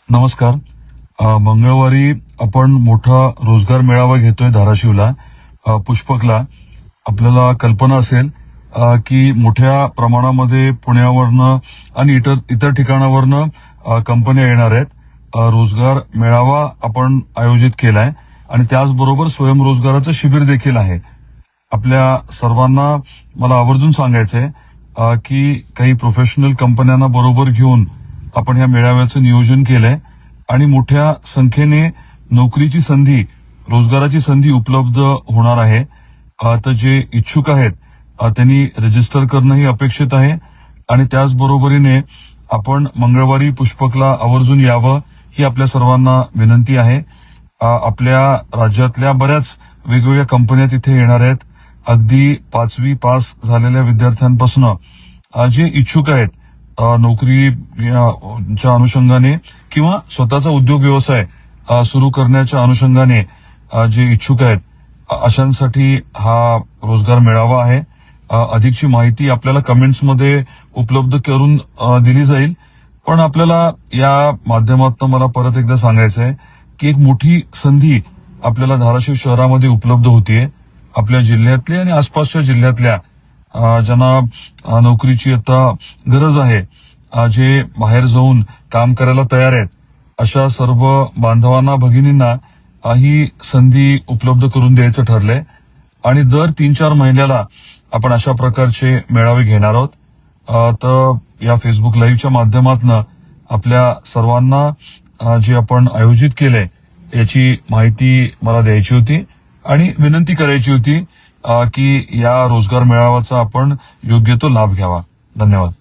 नमस्कार. मंगळवारी आपण मोठा रोजगार मेळावा घेतोय धाराशिवला, पुष्पकला. आपल्याला कल्पना असेल की मोठ्या प्रमाणामध्ये पुण्यावरनं आणि इतर ठिकाणावरनं कंपन्या येणार आहेत. रोजगार मेळावा आपण आयोजित केलाय आणि त्याचबरोबर स्वयंरोजगाराचं शिबिर देखील आहे. आपल्या सर्वांना मला आवर्जून सांगायचंय की काही प्रोफेशनल कंपन्यांना बरोबर घेऊन आपण ह्या मेळाव्याचं नियोजन केलंय आणि मोठ्या संख्येने नोकरीची संधी, रोजगाराची संधी उपलब्ध होणार आहे. तर जे इच्छुक आहेत त्यांनी रजिस्टर करणंही अपेक्षित आहे आणि त्याचबरोबरीने आपण मंगळवारी पुष्पकला आवर्जून यावं ही आपल्या सर्वांना विनंती आहे. आपल्या राज्यातल्या बऱ्याच वेगवेगळ्या कंपन्या तिथे येणार आहेत. अगदी 5वी पास झालेल्या विद्यार्थ्यांपासून जे इच्छुक आहेत नोकरीच्या अनुषंगाने किंवा स्वतःचा उद्योग व्यवसाय सुरू करण्याच्या अनुषंगाने जे इच्छुक आहेत अशांसाठी हा रोजगार मेळावा आहे. अधिकची माहिती आपल्याला कमेंट्समध्ये उपलब्ध करून दिली जाईल. पण आपल्याला या माध्यमातून मला परत एकदा सांगायचं आहे की एक मोठी संधी आपल्याला धाराशिव शहरामध्ये उपलब्ध होतीये. आपल्या जिल्ह्यातल्या आणि आसपासच्या जिल्ह्यातल्या ज्यांना नोकरीची आता गरज आहे, जे बाहेर जाऊन काम करायला तयार आहेत, अशा सर्व बांधवांना, भगिनींना ही संधी उपलब्ध करून द्यायचं ठरलंय. आणि दर 3-4 महिन्याला आपण अशा प्रकारचे मेळावे घेणार आहोत. तर या फेसबुक लाईव्हच्या माध्यमातून आपल्या सर्वांना जे आपण आयोजित केलंय याची माहिती मला द्यायची होती आणि विनंती करायची होती की या रोजगार मेळाव्याचा आपण योग्य तो लाभ घ्यावा. धन्यवाद.